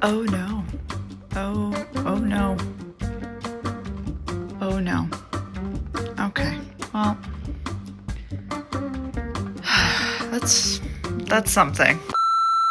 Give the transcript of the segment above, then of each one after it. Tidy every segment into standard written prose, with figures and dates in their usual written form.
Oh no. Oh no. Oh no. Okay, well, that's something.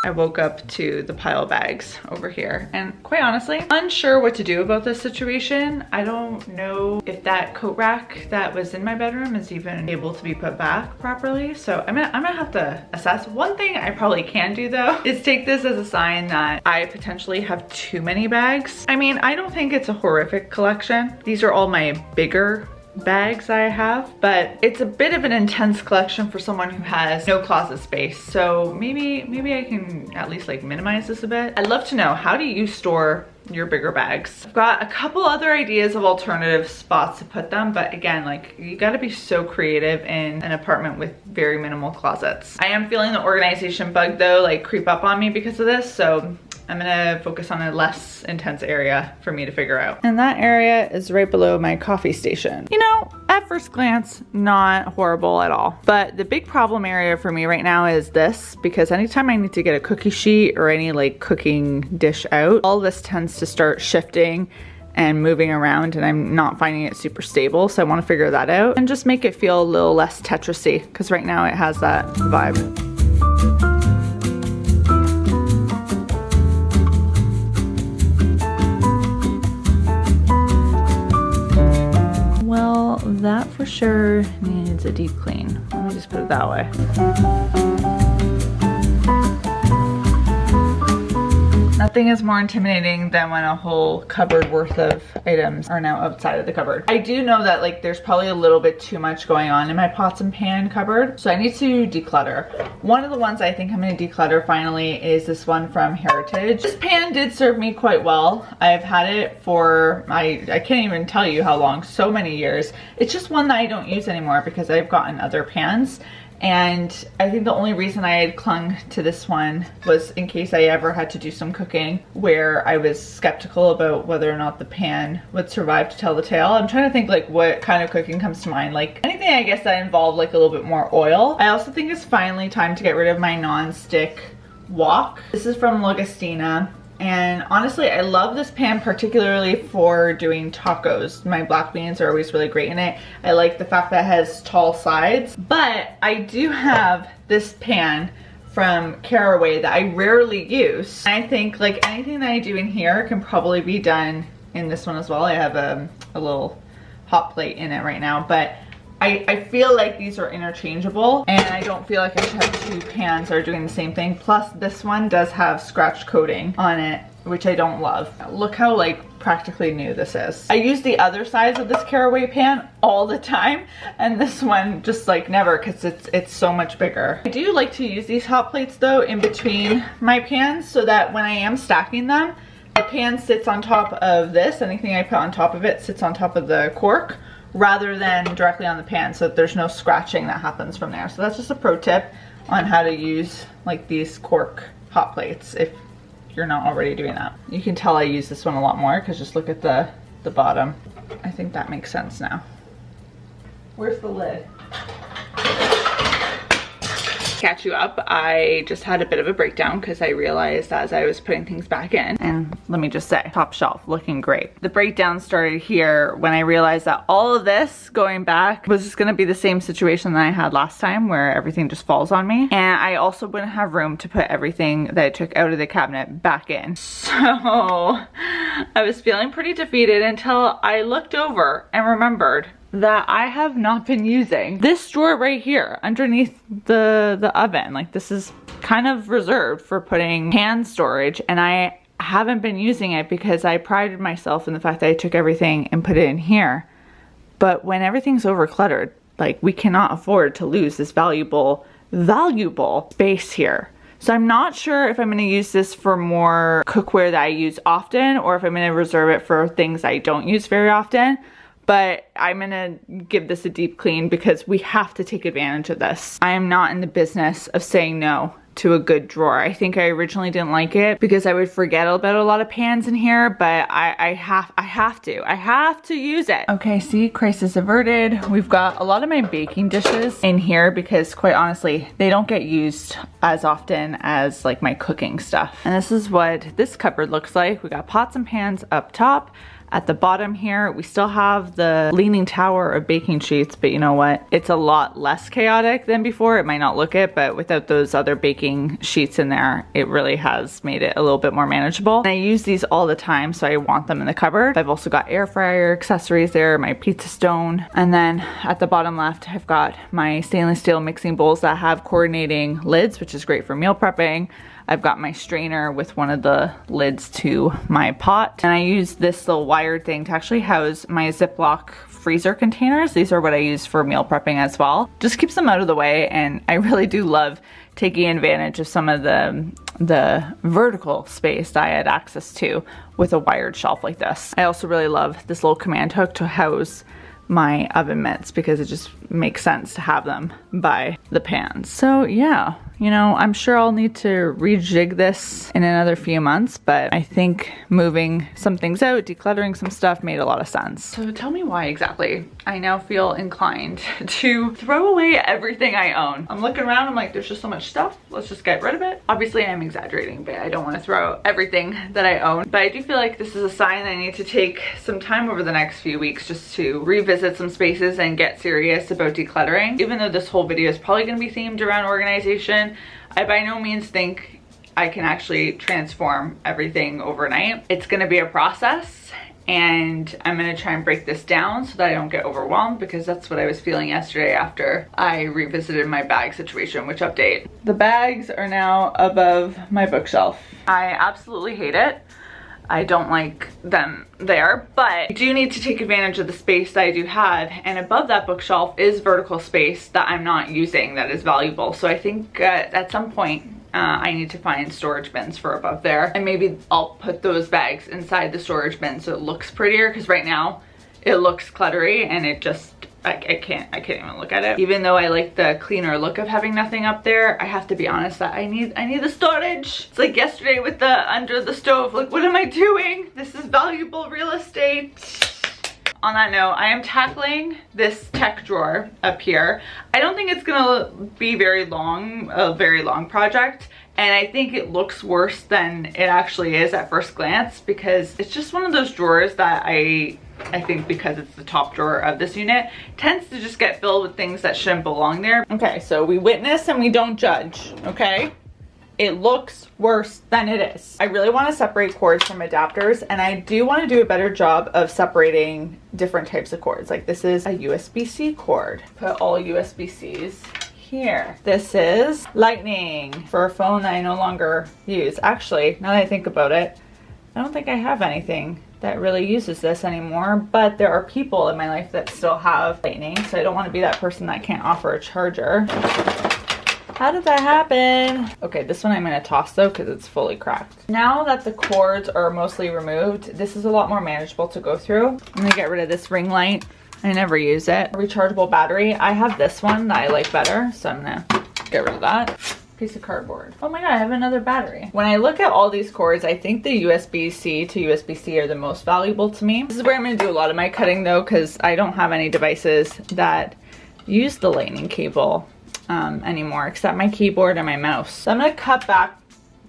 I woke up to the pile of bags over here and quite honestly, unsure what to do about this situation. I don't know if that coat rack that was in my bedroom is even able to be put back properly. So I'm gonna have to assess. One thing I probably can do though is take this as a sign that I potentially have too many bags. I mean, I don't think it's a horrific collection. These are all my bigger bags I have, but it's a bit of an intense collection for someone who has no closet space. So maybe I can at least like minimize this a bit. I'd love to know, how do you store your bigger bags? I've got a couple other ideas of alternative spots to put them, but again, like, you gotta be so creative in an apartment with very minimal closets. I am feeling the organization bug though, like, creep up on me because of this, so I'm gonna focus on a less intense area for me to figure out. And that area is right below my coffee station. You know, at first glance, not horrible at all. But the big problem area for me right now is this, because anytime I need to get a cookie sheet or any like cooking dish out, all this tends to start shifting and moving around, and I'm not finding it super stable. So I wanna figure that out and just make it feel a little less Tetris-y, because right now it has that vibe. That for sure needs a deep clean. Let me just put it that way. Nothing is more intimidating than when a whole cupboard worth of items are now outside of the cupboard. I do know that like there's probably a little bit too much going on in my pots and pan cupboard, so I need to declutter. One of the ones I think I'm going to declutter finally is this one from Heritage. This pan did serve me quite well. I've had it for, I can't even tell you how long, so many years. It's just one that I don't use anymore because I've gotten other pans. And I think the only reason I had clung to this one was in case I ever had to do some cooking where I was skeptical about whether or not the pan would survive to tell the tale. I'm trying to think like what kind of cooking comes to mind. Like anything I guess that involved like a little bit more oil. I also think it's finally time to get rid of my non-stick wok. This is from Logostina. And honestly, I love this pan particularly for doing tacos. My black beans are always really great in it. I like the fact that it has tall sides, but I do have this pan from Caraway that I rarely use. I think like anything that I do in here can probably be done in this one as well. I have a little hot plate in it right now, but I feel like these are interchangeable and I don't feel like I should have two pans that are doing the same thing. Plus this one does have scratch coating on it, which I don't love. Look how like practically new this is. I use the other sides of this Caraway pan all the time and this one just like never, because it's so much bigger. I do like to use these hot plates though in between my pans so that when I am stacking them, the pan sits on top of this. Anything I put on top of it sits on top of the cork, rather than directly on the pan, so that there's no scratching that happens from there. So that's just a pro tip on how to use like these cork hot plates if you're not already doing that. You can tell I use this one a lot more because just look at the bottom. I think that makes sense now. Where's the lid? Catch you up, I just had a bit of a breakdown because I realized as I was putting things back in, and let me just say, top shelf, looking great. The breakdown started here when I realized that all of this going back was just gonna be the same situation that I had last time where everything just falls on me. And I also wouldn't have room to put everything that I took out of the cabinet back in. So I was feeling pretty defeated until I looked over and remembered that I have not been using this drawer right here underneath the oven. Like this is kind of reserved for putting pan storage, and I haven't been using it because I prided myself in the fact that I took everything and put it in here. But when everything's over cluttered, like we cannot afford to lose this valuable space here. So I'm not sure if I'm gonna use this for more cookware that I use often or if I'm gonna reserve it for things I don't use very often. But I'm gonna give this a deep clean because we have to take advantage of this. I am not in the business of saying no to a good drawer. I think I originally didn't like it because I would forget about a lot of pans in here, but I have to use it. Okay, see, crisis averted. We've got a lot of my baking dishes in here because quite honestly, they don't get used as often as like my cooking stuff. And this is what this cupboard looks like. We got pots and pans up top. At the bottom here, we still have the leaning tower of baking sheets, but you know what? It's a lot less chaotic than before. It might not look it, but without those other baking sheets in there, it really has made it a little bit more manageable. And I use these all the time, so I want them in the cupboard. I've also got air fryer accessories there, my pizza stone. And then at the bottom left, I've got my stainless steel mixing bowls that have coordinating lids, which is great for meal prepping. I've got my strainer with one of the lids to my pot. And I use this little wired thing to actually house my Ziploc freezer containers. These are what I use for meal prepping as well. Just keeps them out of the way, and I really do love taking advantage of some of the vertical space that I had access to with a wired shelf like this. I also really love this little command hook to house my oven mitts because it just makes sense to have them by the pans. So yeah, you know, I'm sure I'll need to rejig this in another few months, but I think moving some things out, decluttering some stuff made a lot of sense. So tell me why exactly I now feel inclined to throw away everything I own. I'm looking around, I'm like, there's just so much stuff, let's just get rid of it. Obviously I'm exaggerating, but I don't want to throw out everything that I own. But I do feel like this is a sign that I need to take some time over the next few weeks just to revisit some spaces and get serious about decluttering. Even though this whole video is probably going to be themed around organization, I by no means think I can actually transform everything overnight. It's going to be a process, and I'm going to try and break this down so that I don't get overwhelmed, because that's what I was feeling yesterday after I revisited my bag situation. Which update? The bags are now above my bookshelf. I absolutely hate it. I don't like them there, but I do need to take advantage of the space that I do have, and above that bookshelf is vertical space that I'm not using that is valuable. So I think at some point I need to find storage bins for above there, and maybe I'll put those bags inside the storage bin so it looks prettier, because right now it looks cluttery and it just, I can't even look at it. Even though I like the cleaner look of having nothing up there, I have to be honest that I need the storage. It's like yesterday with the under the stove, like, what am I doing? This is valuable real estate. On that note, I am tackling this tech drawer up here. I don't think it's gonna be a very long project. And I think it looks worse than it actually is at first glance, because it's just one of those drawers that I think, because it's the top drawer of this unit, tends to just get filled with things that shouldn't belong there. Okay, so we witness and we don't judge, okay? It looks worse than it is. I really want to separate cords from adapters, and I do want to do a better job of separating different types of cords. Like, this is a USB-C cord. Put all USB-Cs here. This is lightning for a phone that I no longer use. Actually, now that I think about it, I don't think I have anything that really uses this anymore, but there are people in my life that still have lightning, so I don't want to be that person that can't offer a charger. How did that happen? Okay, this one I'm gonna toss though, because it's fully cracked. Now that the cords are mostly removed, this is a lot more manageable to go through. I'm gonna get rid of this ring light. I never use it. A rechargeable battery. I have this one that I like better, so I'm gonna get rid of that. Piece of cardboard. Oh my god, I have another battery. When I look at all these cords, I think the USB-C to USB-C are the most valuable to me. This is where I'm gonna do a lot of my cutting though, because I don't have any devices that use the lightning cable anymore, except my keyboard and my mouse. So I'm gonna cut back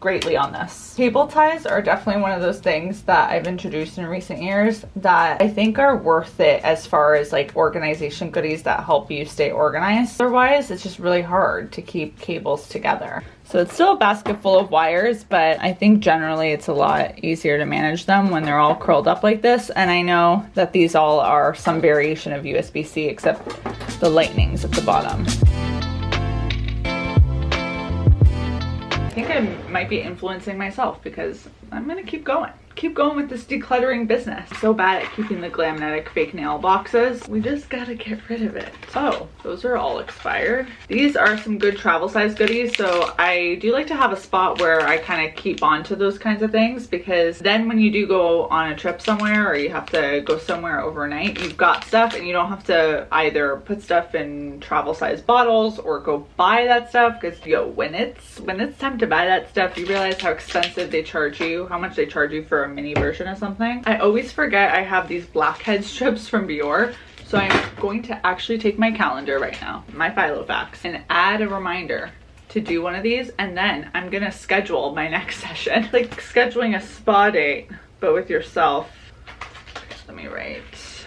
greatly on this. Cable ties are definitely one of those things that I've introduced in recent years that I think are worth it as far as like organization goodies that help you stay organized. Otherwise, it's just really hard to keep cables together. So it's still a basket full of wires, but I think generally it's a lot easier to manage them when they're all curled up like this. And I know that these all are some variation of USB-C, except the lightning's at the bottom. I think I might be influencing myself, because I'm gonna keep going. keep going with this decluttering business. So bad at keeping the Glamnetic fake nail boxes. We just gotta get rid of it. Oh, those are all expired. These are some good travel size goodies. So I do like to have a spot where I kind of keep on to those kinds of things, because then when you do go on a trip somewhere or you have to go somewhere overnight, you've got stuff and you don't have to either put stuff in travel size bottles or go buy that stuff, because when it's time to buy that stuff, you realize how expensive they charge you, how much they charge you for a mini version of something. I always forget I have these blackhead strips from Bior, so I'm going to actually take my calendar right now, my Filofax, and add a reminder to do one of these, and then I'm gonna schedule my next session. Like scheduling a spa date, but with yourself. Let me write.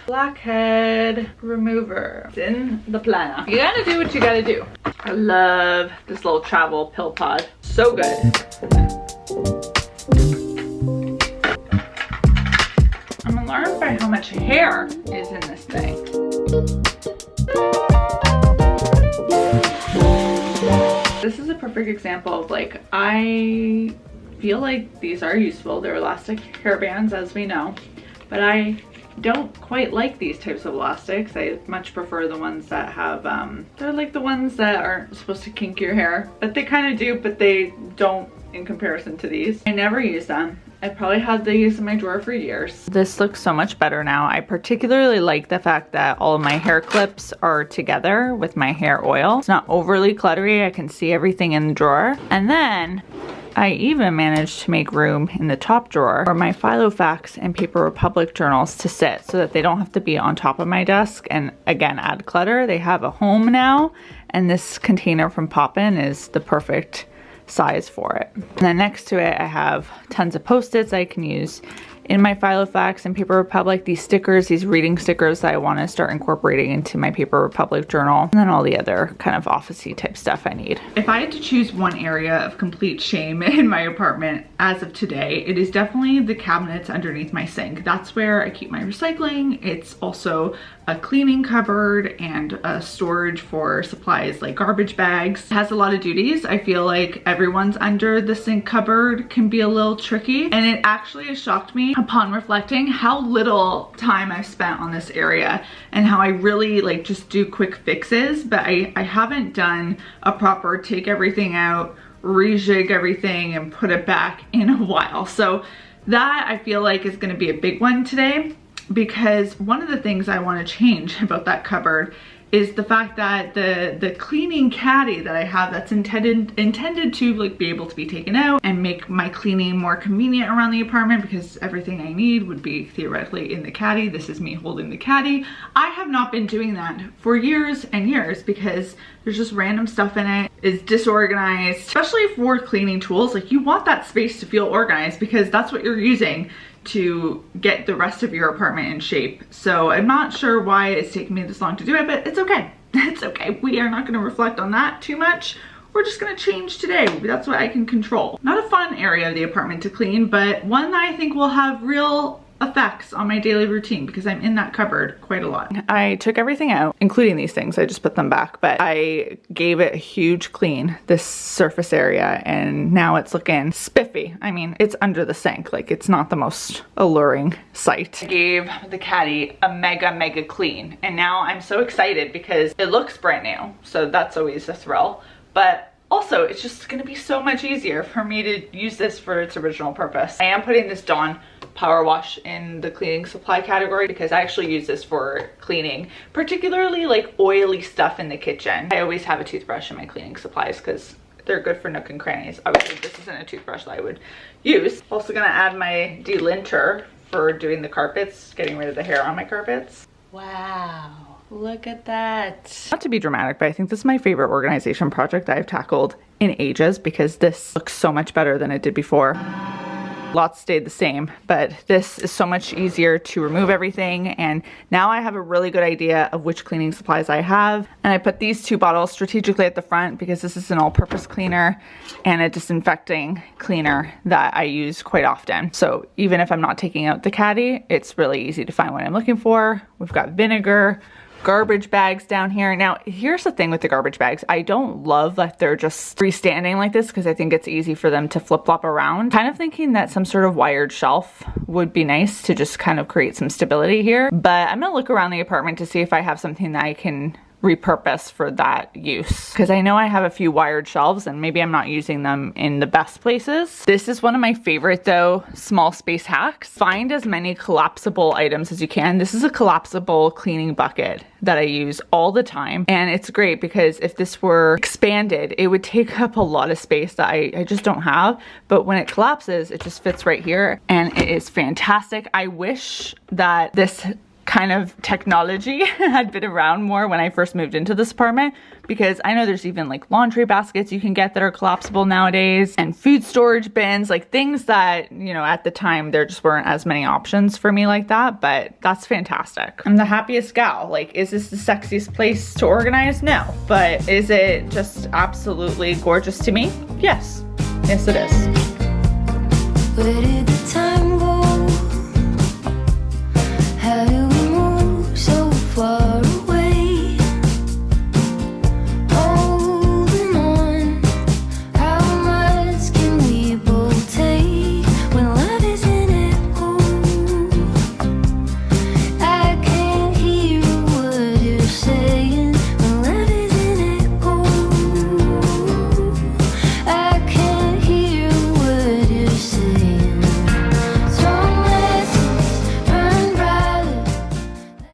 Blackhead remover. It's in the planner. You gotta do what you gotta do. I love this little travel pill pod. So good. I'm alarmed by how much hair is in this thing. This is a perfect example of like, I feel like these are useful. They're elastic hair bands, as we know, but I don't quite like these types of elastics. I much prefer the ones that have, they're like the ones that aren't supposed to kink your hair, but they kind of do, but they don't in comparison to these. I never use them. I probably had these in my drawer for years. This looks so much better now. I particularly like the fact that all of my hair clips are together with my hair oil. It's not overly cluttery. I can see everything in the drawer. And then I even managed to make room in the top drawer for my Filofax and Paper Republic journals to sit, so that they don't have to be on top of my desk and again add clutter. They have a home now, and this container from Poppin is the perfect size for it. And then next to it I have tons of post-its I can use in my Filofax and Paper Republic, these stickers, these reading stickers that I want to start incorporating into my Paper Republic journal, and then all the other kind of office-y type stuff I need. If I had to choose one area of complete shame in my apartment as of today, it is definitely the cabinets underneath my sink. That's where I keep my recycling. It's also a cleaning cupboard and a storage for supplies like garbage bags. It has a lot of duties. I feel like everyone's under the sink cupboard can be a little tricky, and it actually has shocked me upon reflecting how little time I've spent on this area and how I really like just do quick fixes, but I haven't done a proper take everything out, rejig everything and put it back in a while. So that I feel like is going to be a big one today, because one of the things I want to change about that cupboard is the fact that the cleaning caddy that I have that's intended to like be able to be taken out and make my cleaning more convenient around the apartment, because everything I need would be theoretically in the caddy. This is me holding the caddy. I have not been doing that for years and years because there's just random stuff in it. It's disorganized, especially for cleaning tools. Like, you want that space to feel organized because that's what you're using to get the rest of your apartment in shape. So I'm not sure why it's taking me this long to do it, but it's okay. It's okay. We are not going to reflect on that too much. We're just going to change today. That's what I can control. Not a fun area of the apartment to clean, but one that I think will have real effects on my daily routine because I'm in that cupboard quite a lot. I took everything out, including these things. I just put them back, but I gave it a huge clean, this surface area, and now it's looking spiffy. I mean, it's under the sink. Like, it's not the most alluring sight. I gave the caddy a mega clean, and now I'm so excited because it looks brand new. So that's always a thrill, but also it's just gonna be so much easier for me to use this for its original purpose. I am putting this Dawn Power Wash in the cleaning supply category because I actually use this for cleaning, particularly like oily stuff in the kitchen. I always have a toothbrush in my cleaning supplies because they're good for nook and crannies. Obviously this isn't a toothbrush that I would use. Also gonna add my delinter for doing the carpets, getting rid of the hair on my carpets. Wow. Look at that. Not to be dramatic, but I think this is my favorite organization project I've tackled in ages because this looks so much better than it did before. Lots stayed the same, but this is so much easier to remove everything, and now I have a really good idea of which cleaning supplies I have. And I put these two bottles strategically at the front because this is an all-purpose cleaner and a disinfecting cleaner that I use quite often. So even if I'm not taking out the caddy, it's really easy to find what I'm looking for. We've got vinegar, garbage bags down here. Now, here's the thing with the garbage bags. I don't love that they're just freestanding like this because I think it's easy for them to flip-flop around. Kind of thinking that some sort of wired shelf would be nice to just kind of create some stability here. But I'm gonna look around the apartment to see if I have something that I can repurpose for that use, because I know I have a few wired shelves and maybe I'm not using them in the best places. This is one of my favorite though, small space hacks. Find as many collapsible items as you can. This is a collapsible cleaning bucket that I use all the time, and it's great because if this were expanded it would take up a lot of space that I just don't have, but when it collapses it just fits right here and it is fantastic. I wish that this kind of technology had been around more when I first moved into this apartment, because I know there's even like laundry baskets you can get that are collapsible nowadays, and food storage bins, like things that, you know, at the time there just weren't as many options for me like that, but that's fantastic. I'm the happiest gal. Like, is this the sexiest place to organize? No. But is it just absolutely gorgeous to me? Yes. Yes, it is. Where did the time